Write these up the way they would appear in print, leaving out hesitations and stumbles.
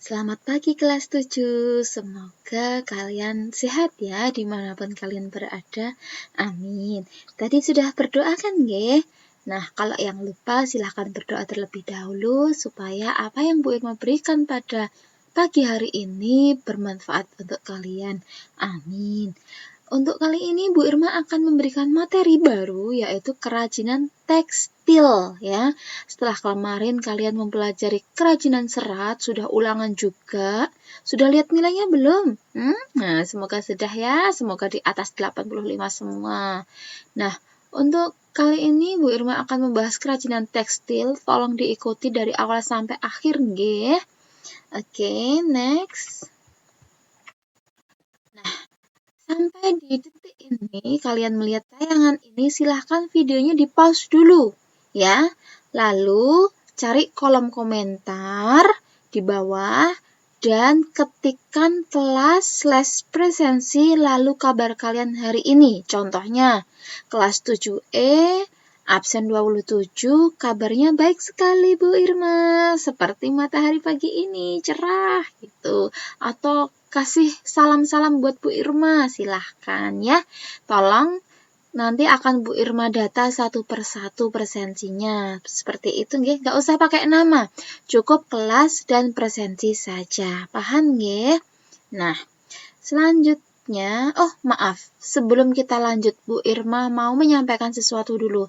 Selamat pagi kelas 7. Semoga kalian sehat ya dimanapun kalian berada. Amin. Tadi sudah berdoa kan nggih? Nah, kalau yang lupa silahkan berdoa terlebih dahulu supaya apa yang Bu Irma berikan pada pagi hari ini bermanfaat untuk kalian. Amin. Untuk kali ini Bu Irma akan memberikan materi baru yaitu kerajinan tekstil ya. Setelah kemarin kalian mempelajari kerajinan serat, sudah ulangan juga. Sudah lihat nilainya belum? Nah, semoga sudah ya. Semoga di atas 85 semua. Nah, untuk kali ini Bu Irma akan membahas kerajinan tekstil. Tolong diikuti dari awal sampai akhir nggih. Oke, next. Sampai di detik ini kalian melihat tayangan ini, silahkan videonya di pause dulu ya. Lalu cari kolom komentar di bawah dan ketikkan kelas/presensi lalu kabar kalian hari ini. Contohnya kelas 7E absen 27, kabarnya baik sekali Bu Irma, seperti matahari pagi ini, cerah gitu. Atau kasih salam-salam buat Bu Irma, silahkan ya. Tolong nanti akan Bu Irma data satu persatu presensinya. Seperti itu nggih, nggak usah pakai nama. Cukup kelas dan presensi saja. Paham nggih? Nah, selanjutnya, maaf, sebelum kita lanjut Bu Irma mau menyampaikan sesuatu dulu.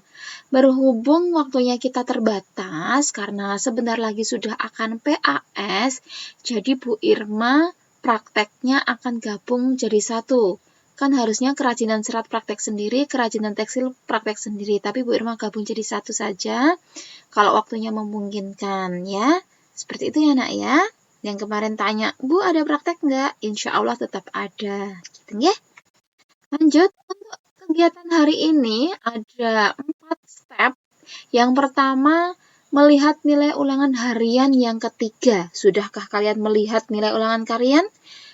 Berhubung waktunya kita terbatas karena sebentar lagi sudah akan PAS, jadi Bu Irma prakteknya akan gabung jadi satu. Kan harusnya kerajinan serat praktek sendiri, kerajinan tekstil praktek sendiri, tapi Bu Irma gabung jadi satu saja kalau waktunya memungkinkan ya. Seperti itu ya nak ya. Yang kemarin tanya, Bu ada praktek nggak? Insya Allah tetap ada. Gitu ya. Lanjut, untuk kegiatan hari ini ada 4 step. Yang pertama, melihat nilai ulangan harian yang ketiga. Sudahkah kalian melihat nilai ulangan kalian?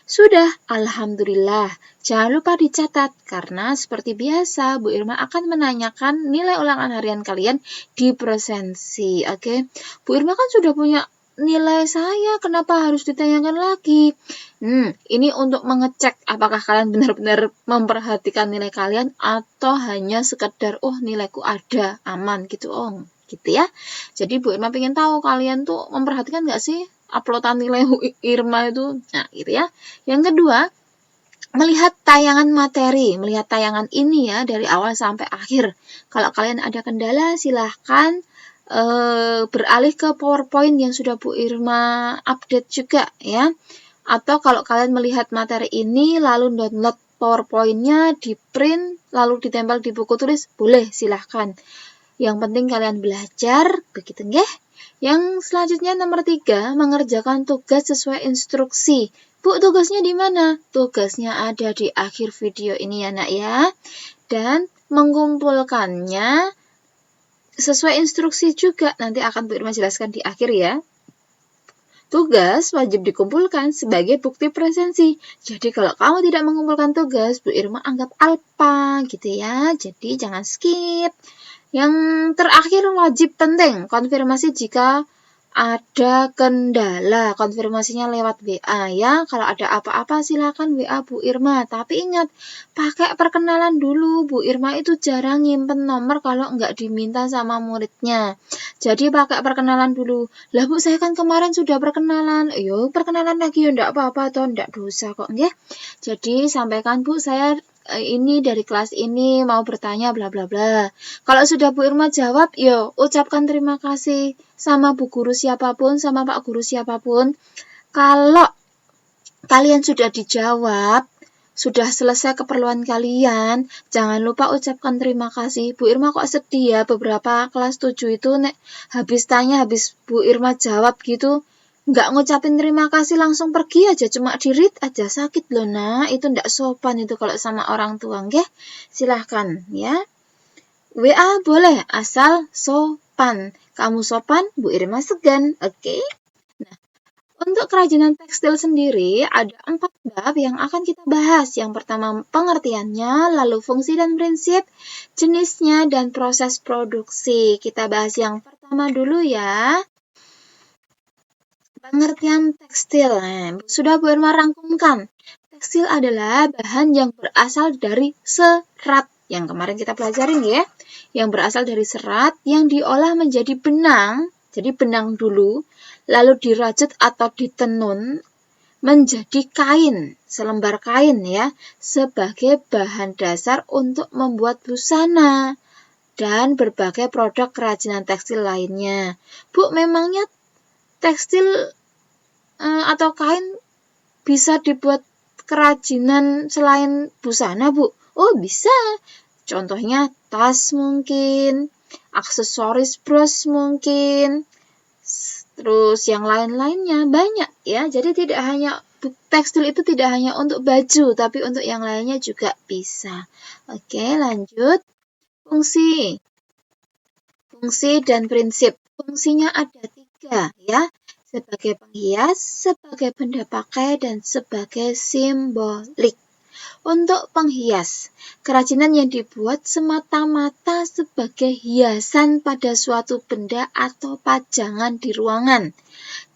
Sudah, Alhamdulillah. Jangan lupa dicatat, karena seperti biasa, Bu Irma akan menanyakan nilai ulangan harian kalian di presensi. Oke, Bu Irma kan sudah punya nilai saya, kenapa harus ditanyakan lagi? Ini untuk mengecek apakah kalian benar-benar memperhatikan nilai kalian atau hanya sekedar, nilaiku ada, aman gitu, gitu ya. Jadi Bu Irma pengen tahu kalian tuh memperhatikan nggak sih uploadan nilai Irma itu? Nah, gitu ya. Yang kedua, melihat tayangan materi, melihat tayangan ini ya dari awal sampai akhir. Kalau kalian ada kendala, silahkan beralih ke PowerPoint yang sudah Bu Irma update juga ya. Atau kalau kalian melihat materi ini lalu download PowerPoint-nya, di print, lalu ditempel di buku tulis, boleh silahkan. Yang penting kalian belajar, begitu nggih? Yang selanjutnya nomor 3, mengerjakan tugas sesuai instruksi. Bu, tugasnya di mana? Tugasnya ada di akhir video ini ya nak ya. Dan mengumpulkannya sesuai instruksi juga. Nanti akan Bu Irma jelaskan di akhir ya. Tugas wajib dikumpulkan sebagai bukti presensi. Jadi kalau kamu tidak mengumpulkan tugas, Bu Irma anggap alpa gitu ya. Jadi jangan skip. Yang terakhir wajib penting, konfirmasi jika ada kendala, konfirmasinya lewat WA ya. Kalau ada apa-apa silakan WA Bu Irma. Tapi ingat, pakai perkenalan dulu. Bu Irma itu jarang nyimpen nomor kalau nggak diminta sama muridnya. Jadi pakai perkenalan dulu. Lah Bu, saya kan kemarin sudah perkenalan. Yo, perkenalan lagi ya enggak apa-apa atau enggak dosa kok nggih. Jadi sampaikan Bu, saya ini dari kelas ini mau bertanya bla bla bla. Kalau sudah Bu Irma jawab, yo ucapkan terima kasih sama Bu Guru siapapun, sama Pak Guru siapapun. Kalau kalian sudah dijawab, sudah selesai keperluan kalian, jangan lupa ucapkan terima kasih. Bu Irma kok sedih ya, beberapa kelas 7 itu habis tanya, habis Bu Irma jawab gitu, nggak ngucapin terima kasih langsung pergi aja, cuma di-read aja, sakit loh nak, itu nggak sopan itu kalau sama orang tua, nggih? Silahkan ya. WA boleh, asal sopan. Kamu sopan, Bu Irma segan, oke? Nah, untuk kerajinan tekstil sendiri ada 4 bab yang akan kita bahas. Yang pertama pengertiannya, lalu fungsi dan prinsip, jenisnya, dan proses produksi. Kita bahas yang pertama dulu ya. Pengertian tekstil. Nah, sudah Bu Irma rangkumkan. Tekstil adalah bahan yang berasal dari serat. Yang kemarin kita pelajarin ya. Yang berasal dari serat yang diolah menjadi benang. Jadi benang dulu. Lalu dirajut atau ditenun menjadi kain. Selembar kain ya. Sebagai bahan dasar untuk membuat busana. Dan berbagai produk kerajinan tekstil lainnya. Bu, memangnya tekstil atau kain bisa dibuat kerajinan selain busana, Bu? Oh, bisa. Contohnya tas mungkin, aksesoris bros mungkin, terus yang lain-lainnya banyak ya. Jadi tekstil itu tidak hanya untuk baju, tapi untuk yang lainnya juga bisa. Oke, lanjut. Fungsi dan prinsip. Fungsinya ada 3 ya. Sebagai penghias, sebagai benda pakai, dan sebagai simbolik. Untuk penghias, kerajinan yang dibuat semata-mata sebagai hiasan pada suatu benda atau pajangan di ruangan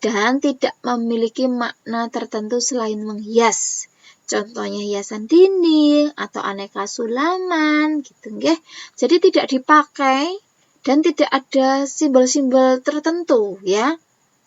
dan tidak memiliki makna tertentu selain menghias. Contohnya hiasan dinding atau aneka sulaman gitu nggih. Jadi tidak dipakai dan tidak ada simbol-simbol tertentu ya.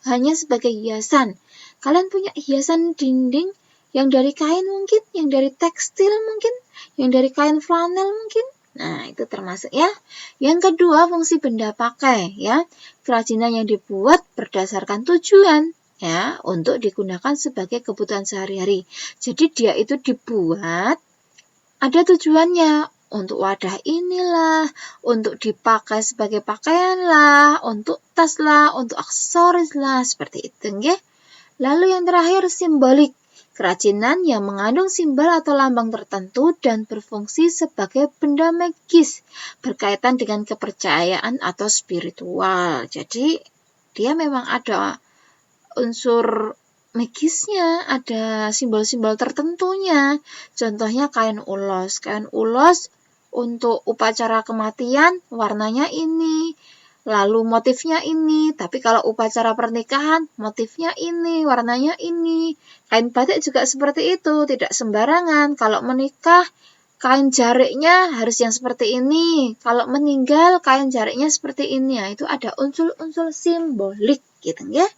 Hanya sebagai hiasan. Kalian punya hiasan dinding yang dari kain mungkin, yang dari tekstil mungkin, yang dari kain flanel mungkin. Nah, itu termasuk ya. Yang kedua, fungsi benda pakai ya. Kerajinan yang dibuat berdasarkan tujuan ya, untuk digunakan sebagai kebutuhan sehari-hari. Jadi dia itu dibuat ada tujuannya. Untuk wadah inilah, untuk dipakai sebagai pakaian lah, untuk tas lah, untuk aksesoris lah, seperti itu nggih. Lalu yang terakhir simbolik. Kerajinan yang mengandung simbol atau lambang tertentu dan berfungsi sebagai benda magis berkaitan dengan kepercayaan atau spiritual. Jadi dia memang ada unsur magisnya, ada simbol-simbol tertentunya. Contohnya kain ulos. Kain ulos untuk upacara kematian warnanya ini, lalu motifnya ini. Tapi kalau upacara pernikahan motifnya ini, warnanya ini. Kain batik juga seperti itu, tidak sembarangan. Kalau menikah kain jariknya harus yang seperti ini. Kalau meninggal kain jariknya seperti ini. Nah, itu ada unsur-unsur simbolik gitu ya.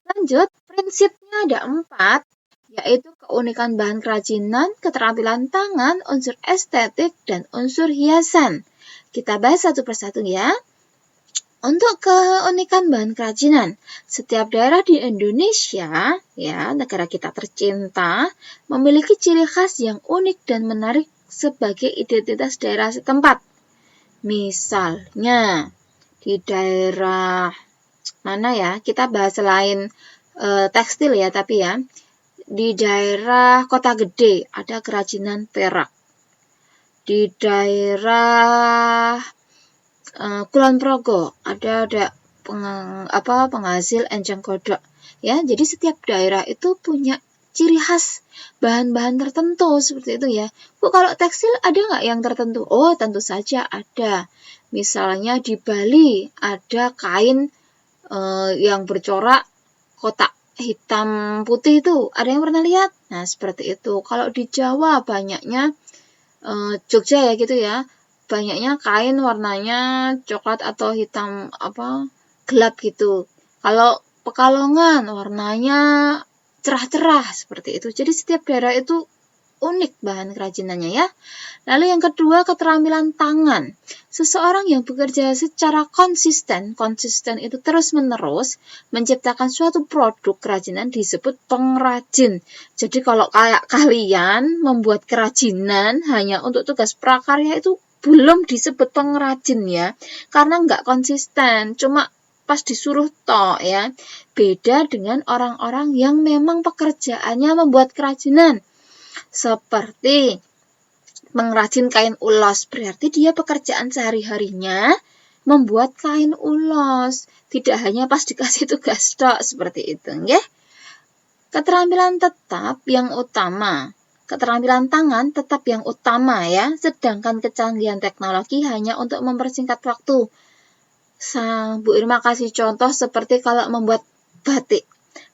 Lanjut, prinsipnya ada 4, yaitu keunikan bahan kerajinan, keterampilan tangan, unsur estetik, dan unsur hiasan. Kita bahas satu persatu ya. Untuk keunikan bahan kerajinan, setiap daerah di Indonesia, ya, negara kita tercinta, memiliki ciri khas yang unik dan menarik sebagai identitas daerah setempat. Misalnya, di daerah mana ya? Kita bahas selain tekstil ya, tapi ya. Di daerah Kota Gede ada kerajinan perak. Di daerah Kulon Progo ada penghasil enceng godok. Ya, jadi setiap daerah itu punya ciri khas bahan-bahan tertentu seperti itu ya. Bu, kalau tekstil ada nggak yang tertentu? Oh, tentu saja ada. Misalnya di Bali ada kain yang bercorak kotak hitam putih itu. Ada yang pernah lihat? Nah, seperti itu. Kalau di Jawa banyaknya Jogja ya gitu ya. Banyaknya kain warnanya coklat atau hitam gelap gitu. Kalau Pekalongan warnanya cerah-cerah seperti itu. Jadi setiap daerah itu unik bahan kerajinannya ya. Lalu yang kedua, keterampilan tangan. Seseorang yang bekerja secara konsisten itu terus-menerus menciptakan suatu produk kerajinan disebut pengrajin. Jadi kalau kayak kalian membuat kerajinan hanya untuk tugas prakarya itu belum disebut pengrajin ya. Karena nggak konsisten, cuma pas disuruh toh ya. Beda dengan orang-orang yang memang pekerjaannya membuat kerajinan. Seperti pengrajin kain ulos, berarti dia pekerjaan sehari-harinya membuat kain ulos, tidak hanya pas dikasih tugas tok seperti itu, nggih. Keterampilan tangan tetap yang utama ya, sedangkan kecanggihan teknologi hanya untuk mempersingkat waktu. Bu Irma kasih contoh seperti kalau membuat batik.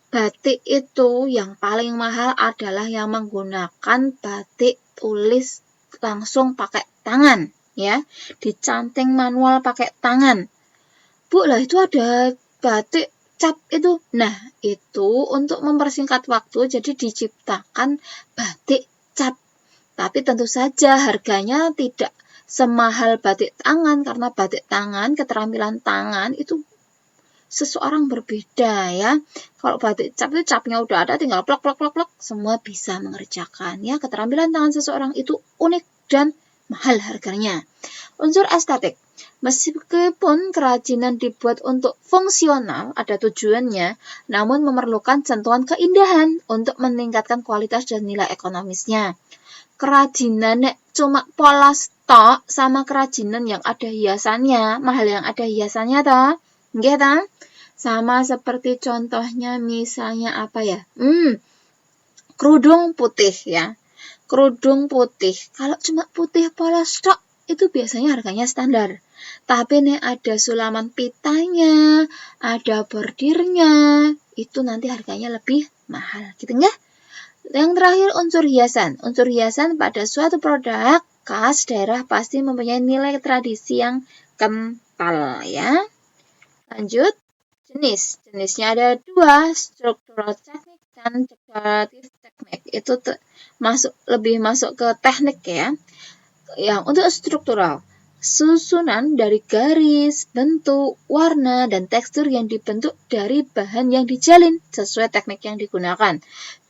Batik itu yang paling mahal adalah yang menggunakan batik tulis langsung pakai tangan, ya, dicanting manual pakai tangan. Bu, lah itu ada batik cap itu. Nah, itu untuk mempersingkat waktu, jadi diciptakan batik cap. Tapi tentu saja harganya tidak semahal batik tangan, karena batik tangan, keterampilan tangan itu seseorang berbeda, ya. Kalau batik cap itu capnya udah ada, tinggal plok plok plok plok, semua bisa mengerjakan, ya. Keterampilan tangan seseorang itu unik dan mahal harganya. Unsur estetik. Meskipun kerajinan dibuat untuk fungsional, ada tujuannya, namun memerlukan sentuhan keindahan untuk meningkatkan kualitas dan nilai ekonomisnya. Kerajinan cuma polos tok sama kerajinan yang ada hiasannya, mahal yang ada hiasannya toh. Nggih ta? Sama seperti contohnya misalnya apa ya? Kerudung putih, ya. Kerudung putih. Kalau cuma putih polos tok itu biasanya harganya standar. Tapi nih ada sulaman pitanya, ada bordirnya, itu nanti harganya lebih mahal, gitu nggak? Yang terakhir unsur hiasan. Unsur hiasan pada suatu produk khas daerah pasti mempunyai nilai tradisi yang kental, ya. Lanjut, jenis. Jenisnya ada 2, struktural teknik dan dekoratif teknik. Itu lebih masuk ke teknik, ya. Yang untuk struktural, susunan dari garis, bentuk, warna, dan tekstur yang dibentuk dari bahan yang dijalin sesuai teknik yang digunakan.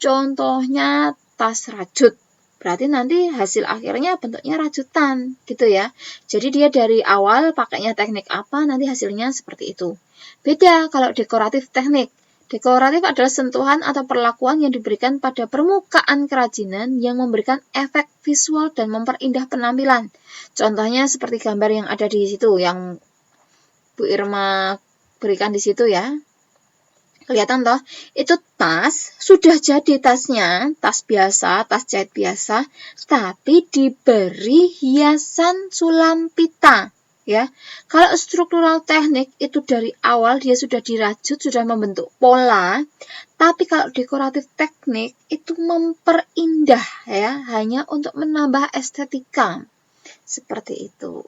Contohnya tas rajut. Berarti nanti hasil akhirnya bentuknya rajutan, gitu ya. Jadi dia dari awal pakainya teknik apa, nanti hasilnya seperti itu. Beda kalau dekoratif teknik. Dekoratif adalah sentuhan atau perlakuan yang diberikan pada permukaan kerajinan yang memberikan efek visual dan memperindah penampilan. Contohnya seperti gambar yang ada di situ, yang Bu Irma berikan di situ, ya. Kelihatan toh? Itu tas, sudah jadi tasnya, tas biasa, tas jahit biasa, tapi diberi hiasan sulam pita. Ya, kalau struktural teknik itu dari awal dia sudah dirajut, sudah membentuk pola, tapi kalau dekoratif teknik itu memperindah, ya, hanya untuk menambah estetika, seperti itu.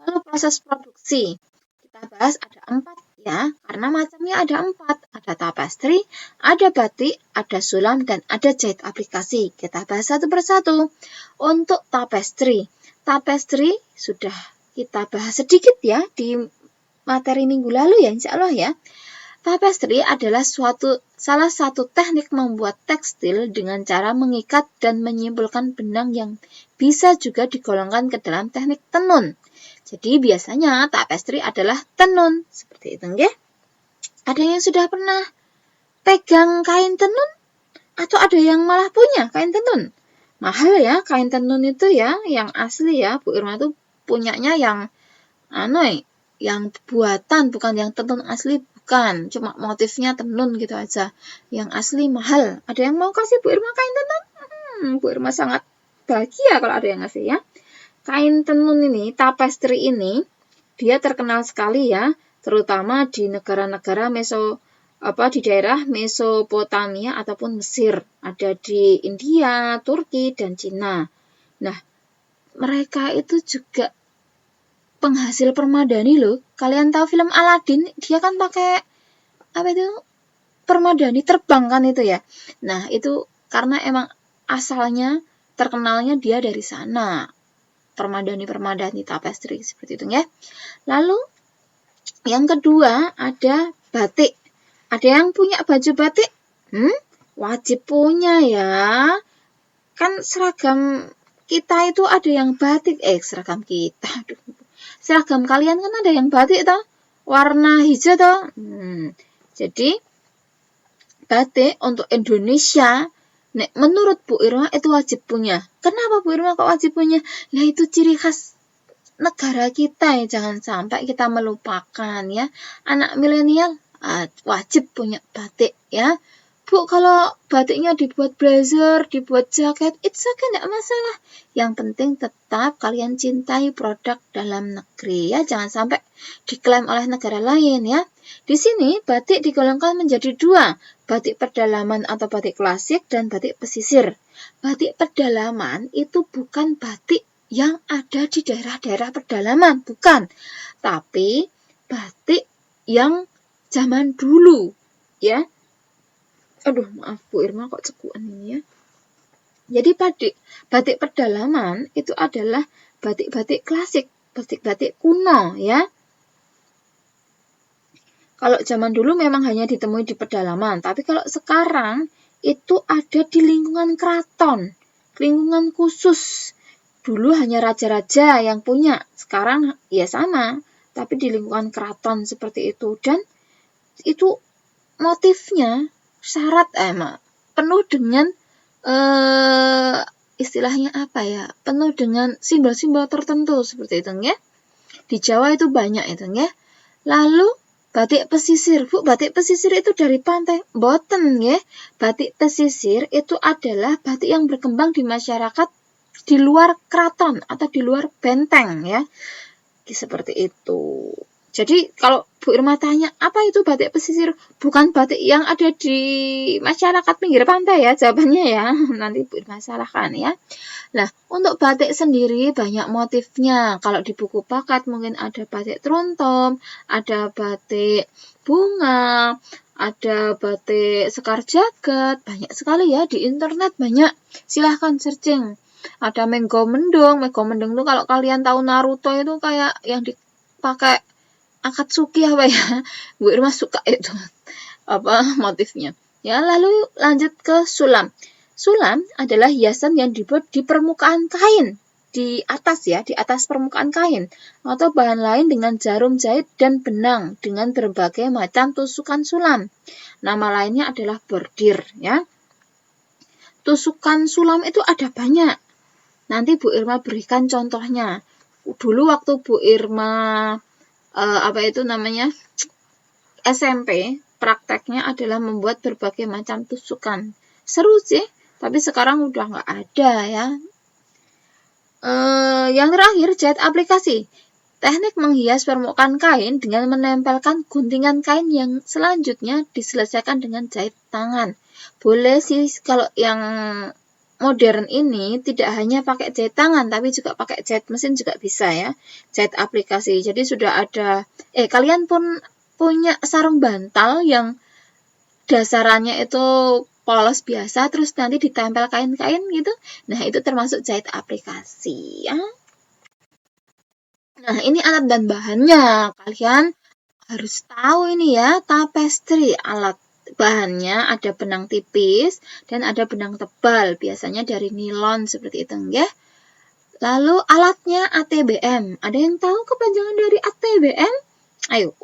Lalu proses produksi, kita bahas ada 4, ya, karena macamnya ada 4, ada tapestri, ada batik, ada sulam, dan ada jahit aplikasi. Kita bahas satu persatu. Untuk tapestri, tapestri sudah kita bahas sedikit, ya, di materi minggu lalu, ya, insya Allah, ya. Tapestri adalah salah satu teknik membuat tekstil dengan cara mengikat dan menyimpulkan benang yang bisa juga digolongkan ke dalam teknik tenun. Jadi biasanya tapestri adalah tenun, seperti itu, nggih. Ada yang sudah pernah pegang kain tenun? Atau ada yang malah punya kain tenun? Mahal, ya, kain tenun itu, ya, yang asli, ya. Bu Irma itu punyanya yang buatan, bukan yang tenun asli, bukan. Cuma motifnya tenun gitu aja. Yang asli mahal. Ada yang mau kasih Bu Irma kain tenun? Bu Irma sangat bahagia kalau ada yang ngasih, ya. Kain tenun ini, tapestri ini, dia terkenal sekali, ya, terutama di negara-negara di daerah Mesopotamia ataupun Mesir. Ada di India, Turki, dan Cina. Nah, mereka itu juga penghasil permadani loh. Kalian tahu film Aladdin, dia kan pakai permadani terbang kan itu, ya. Nah, itu karena emang asalnya terkenalnya dia dari sana. Permadani tapestri seperti itu, ya. Lalu yang kedua ada batik. Ada yang punya baju batik? Wajib punya, ya. Kan seragam kita itu ada yang batik. Seragam kita. Seragam kalian kan ada yang batik toh, warna hijau toh. Jadi batik untuk Indonesia, menurut Bu Irma itu wajib punya. Kenapa Bu Irma kok wajib punya? Nah, itu ciri khas negara kita, ya. Jangan sampai kita melupakan, ya. Anak milenial wajib punya batik, ya. Bu, kalau batiknya dibuat blazer, dibuat jaket, it's okay, enggak masalah. Yang penting tetap kalian cintai produk dalam negeri ya, jangan sampai diklaim oleh negara lain ya. Di sini batik digolongkan menjadi dua, batik pedalaman atau batik klasik dan batik pesisir. Batik pedalaman itu bukan batik yang ada di daerah-daerah pedalaman, bukan. Tapi batik yang zaman dulu ya. Aduh, maaf Bu Irma kok cekuan ini ya. Jadi batik pedalaman itu adalah batik-batik klasik, batik-batik kuno ya. Kalau zaman dulu memang hanya ditemui di pedalaman, tapi kalau sekarang itu ada di lingkungan keraton, lingkungan khusus. Dulu hanya raja-raja yang punya, sekarang ya sama, tapi di lingkungan keraton seperti itu. Dan itu motifnya syarat penuh dengan istilahnya apa ya, penuh dengan simbol-simbol tertentu seperti itu ya. Di Jawa itu banyak itu ya. Lalu batik pesisir, Bu, batik pesisir itu dari pantai, boten ya. Batik pesisir itu adalah batik yang berkembang di masyarakat di luar keraton atau di luar benteng ya. Seperti itu. Jadi kalau Bu Irma tanya, apa itu batik pesisir? Bukan batik yang ada di masyarakat pinggir pantai ya, jawabannya ya. Nanti Bu Irma salahkan ya. Nah, untuk batik sendiri banyak motifnya. Kalau di buku paket mungkin ada batik truntum, ada batik bunga, ada batik sekar jagad. Banyak sekali ya, di internet banyak. Silahkan searching. Ada Megomendung. Megomendung itu kalau kalian tahu Naruto itu kayak yang dipakai Akatsuki apa ya, Bu Irma suka itu motifnya ya. Lalu lanjut ke sulam. Sulam adalah hiasan yang dibuat di permukaan kain, di atas ya, di atas permukaan kain atau bahan lain dengan jarum jahit dan benang dengan berbagai macam tusukan sulam. Nama lainnya adalah bordir ya. Tusukan sulam itu ada banyak. Nanti Bu Irma berikan contohnya. Dulu waktu Bu Irma SMP, prakteknya adalah membuat berbagai macam tusukan. Seru sih, tapi sekarang udah nggak ada ya. Yang terakhir, jahit aplikasi. Teknik menghias permukaan kain dengan menempelkan guntingan kain yang selanjutnya diselesaikan dengan jahit tangan. Boleh sih kalau yang modern ini tidak hanya pakai jahit tangan, tapi juga pakai jahit mesin juga bisa ya. Jahit aplikasi. Jadi sudah ada, kalian pun punya sarung bantal yang dasarannya itu polos biasa, terus nanti ditempel kain-kain gitu. Nah, itu termasuk jahit aplikasi ya. Nah, ini alat dan bahannya. Kalian harus tahu ini ya, tapestry alat. Bahannya ada benang tipis dan ada benang tebal, biasanya dari nilon seperti itu ya. Lalu alatnya ATBM. Ada yang tahu kepanjangan dari ATBM? Ayo,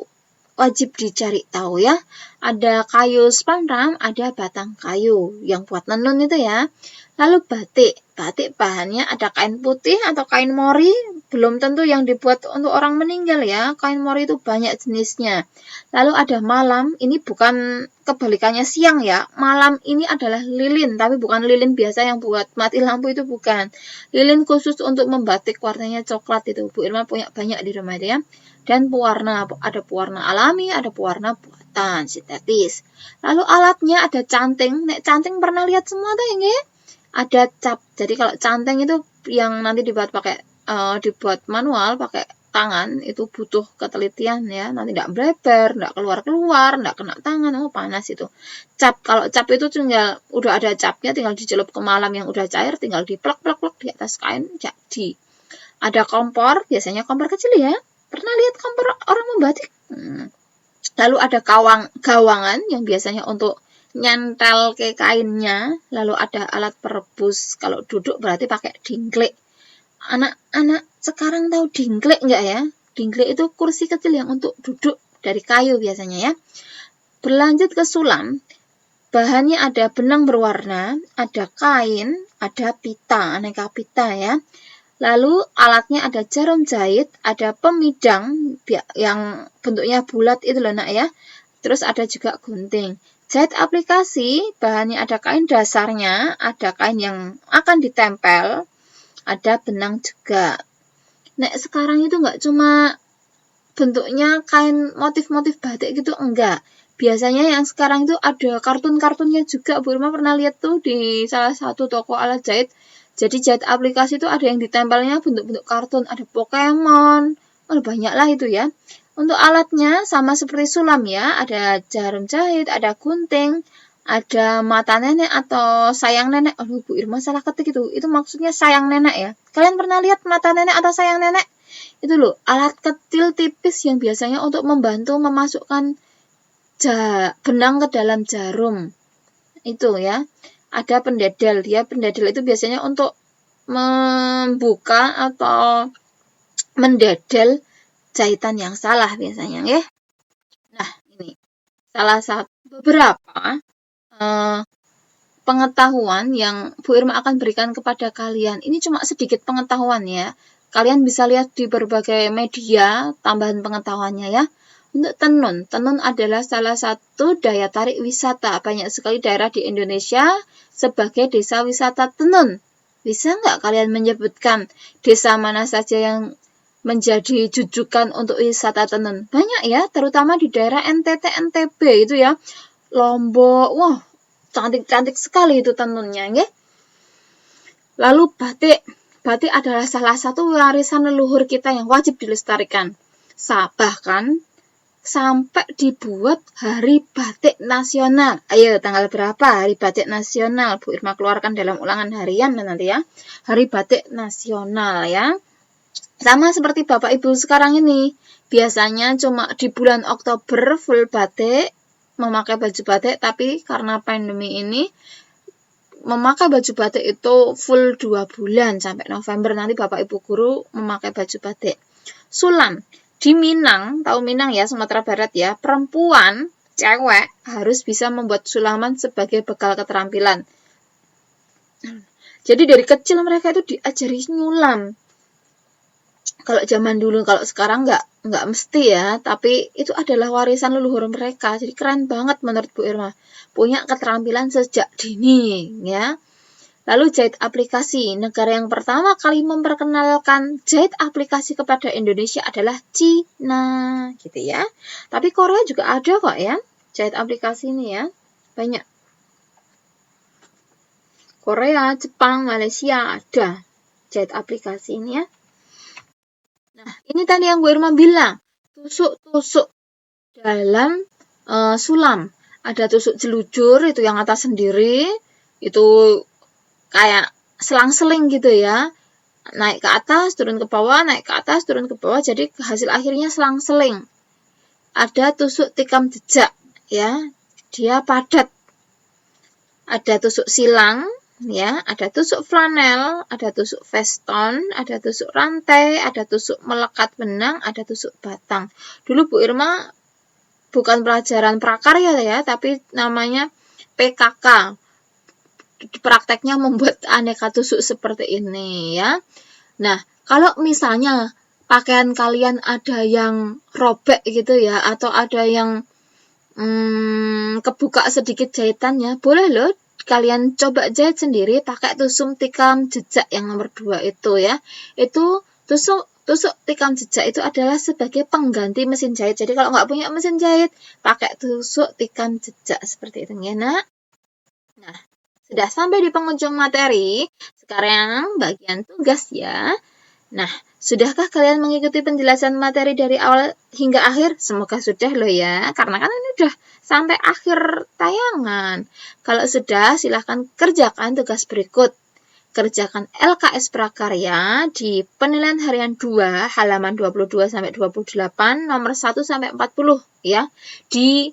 wajib dicari tahu ya. Ada kayu spandram, ada batang kayu yang buat nenun itu ya. Lalu batik. Batik bahannya ada kain putih atau kain mori, belum tentu yang dibuat untuk orang meninggal ya. Kain mori itu banyak jenisnya. Lalu ada malam, ini bukan kebalikannya siang ya. Malam ini adalah lilin, tapi bukan lilin biasa yang buat mati lampu, itu bukan. Lilin khusus untuk membatik, warnanya coklat itu. Bu Irma punya banyak di rumah ya. Dan pewarna, ada pewarna alami, ada pewarna buatan, sintetis. Lalu alatnya ada canting. Nek canting pernah lihat semua tuh ya? Ada cap. Jadi kalau canting itu yang nanti dibuat dibuat manual pakai tangan, itu butuh ketelitian ya. Nanti tidak bleber, tidak keluar-keluar, tidak kena tangan, panas itu. Cap, kalau cap itu tinggal udah ada capnya, tinggal dicelup ke malam yang udah cair, tinggal diplek-plek di atas kain, jadi. Ada kompor, biasanya kompor kecil ya. Pernah lihat kompor orang membatik? Lalu ada gawangan yang biasanya untuk nyentel ke kainnya. Lalu ada alat perebus, kalau duduk berarti pakai dingklek. Anak-anak sekarang tahu dingklek enggak ya? Dingklek itu kursi kecil yang untuk duduk dari kayu biasanya ya. Berlanjut ke sulam. Bahannya ada benang berwarna, ada kain, ada pita, aneka pita ya. Lalu alatnya ada jarum jahit, ada pemidang yang bentuknya bulat itu loh nak ya. Terus ada juga gunting. Jahit aplikasi, bahannya ada kain dasarnya, ada kain yang akan ditempel, ada benang juga. Nek sekarang itu nggak cuma bentuknya kain motif-motif batik gitu, enggak. Biasanya yang sekarang itu ada kartun-kartunnya juga. Bu Irma pernah lihat tuh di salah satu toko alat jahit. Jadi jahit aplikasi itu ada yang ditempelnya bentuk-bentuk kartun, ada Pokemon, banyak lah itu ya. Untuk alatnya sama seperti sulam ya, ada jarum jahit, ada gunting, ada mata nenek atau sayang nenek. Aduh, Bu Irma salah ketik itu maksudnya sayang nenek ya. Kalian pernah lihat mata nenek atau sayang nenek? Itu loh, alat kecil tipis yang biasanya untuk membantu memasukkan benang ke dalam jarum. Itu ya. Ada pendedel. Pendedel itu biasanya untuk membuka atau mendedel jahitan yang salah biasanya ya. Nah, ini salah satu beberapa pengetahuan yang Bu Irma akan berikan kepada kalian. Ini cuma sedikit pengetahuan ya. Kalian bisa lihat di berbagai media tambahan pengetahuannya ya. Untuk tenun. Tenun adalah salah satu daya tarik wisata. Banyak sekali daerah di Indonesia sebagai desa wisata tenun. Bisa nggak kalian menyebutkan desa mana saja yang menjadi jujukan untuk wisata tenun? Banyak ya, terutama di daerah NTT, NTB itu ya. Lombok, wah cantik-cantik sekali itu tenunnya ya. Lalu batik. Batik adalah salah satu warisan leluhur kita yang wajib dilestarikan. Bahkan sampai dibuat Hari Batik Nasional. Ayo, tanggal berapa Hari Batik Nasional? Bu Irma keluarkan dalam ulangan harian nanti ya. Hari Batik Nasional ya. Sama seperti Bapak Ibu sekarang ini. Biasanya cuma di bulan Oktober full batik, memakai baju batik, tapi karena pandemi ini memakai baju batik itu full 2 bulan sampai November nanti Bapak Ibu guru memakai baju batik. Sulam di Minang, tahu Minang ya, Sumatera Barat ya, perempuan, cewek harus bisa membuat sulaman sebagai bekal keterampilan. Jadi dari kecil mereka itu diajari nyulam. Kalau zaman dulu, kalau sekarang nggak mesti ya, tapi itu adalah warisan leluhur mereka. Jadi keren banget menurut Bu Irma. Punya keterampilan sejak dini ya. Lalu jahit aplikasi. Negara yang pertama kali memperkenalkan jahit aplikasi kepada Indonesia adalah Cina, gitu ya. Tapi Korea juga ada kok ya, jahit aplikasi ini ya. Banyak. Korea, Jepang, Malaysia ada jahit aplikasi ini ya. Nah, ini tadi yang Bu Irma bilang, tusuk-tusuk dalam sulam. Ada tusuk jelujur, itu yang atas sendiri, itu kayak selang-seling gitu ya. Naik ke atas, turun ke bawah, naik ke atas, turun ke bawah, jadi hasil akhirnya selang-seling. Ada tusuk tikam jejak, ya, dia padat. Ada tusuk silang, ya, ada tusuk flanel, ada tusuk veston, ada tusuk rantai, ada tusuk melekat benang, ada tusuk batang. Dulu Bu Irma bukan pelajaran prakarya ya, tapi namanya PKK. Prakteknya membuat aneka tusuk seperti ini ya. Nah, kalau misalnya pakaian kalian ada yang robek gitu ya, atau ada yang kebuka sedikit jahitannya, boleh loh kalian coba jahit sendiri pakai tusuk tikam jejak yang nomor 2 itu ya. Itu tusuk tikam jejak itu adalah sebagai pengganti mesin jahit. Jadi kalau nggak punya mesin jahit, pakai tusuk tikam jejak seperti itu ya, Nak. Nah, sudah sampai di penghujung materi. Sekarang bagian tugas ya. Nah, sudahkah kalian mengikuti penjelasan materi dari awal hingga akhir? Semoga sudah loh ya, karena kan ini udah sampai akhir tayangan. Kalau sudah, silahkan kerjakan tugas berikut. Kerjakan LKS Prakarya di penilaian harian 2, halaman 22-28, nomor 1-40 ya. Di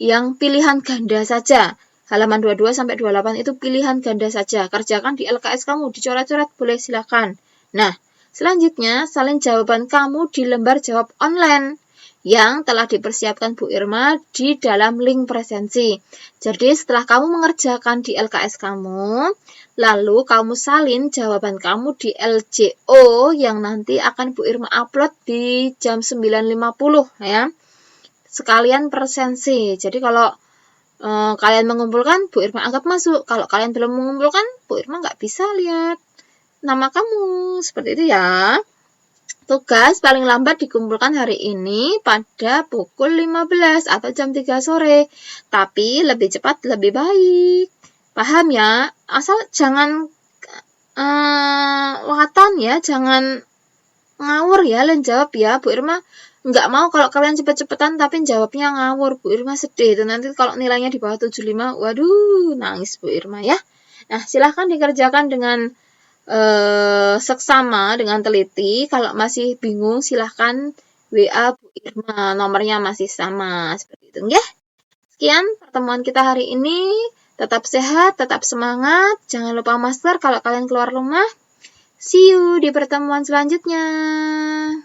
yang pilihan ganda saja. Halaman 22-28 itu pilihan ganda saja. Kerjakan di LKS kamu, dicoret-coret boleh silakan. Nah, selanjutnya, salin jawaban kamu di lembar jawab online yang telah dipersiapkan Bu Irma di dalam link presensi. Jadi, setelah kamu mengerjakan di LKS kamu, lalu kamu salin jawaban kamu di LJO yang nanti akan Bu Irma upload di jam 9.50 ya. Sekalian presensi. Jadi, kalau kalian mengumpulkan, Bu Irma anggap masuk. Kalau kalian belum mengumpulkan, Bu Irma nggak bisa lihat nama kamu. Seperti itu ya. Tugas paling lambat dikumpulkan hari ini pada pukul 15 atau jam 3 sore. Tapi lebih cepat lebih baik. Paham ya? Asal jangan watan ya, jangan ngawur ya, kalian jawab ya. Bu Irma nggak mau kalau kalian cepet-cepetan tapi jawabnya ngawur. Bu Irma sedih itu nanti kalau nilainya di bawah 75, waduh, nangis Bu Irma ya. Nah, silahkan dikerjakan dengan seksama, dengan teliti. Kalau masih bingung silahkan WA Bu Irma, nomornya masih sama seperti itu ya. Sekian pertemuan kita hari ini. Tetap sehat, tetap semangat. Jangan lupa masker kalau kalian keluar rumah. See you di pertemuan selanjutnya.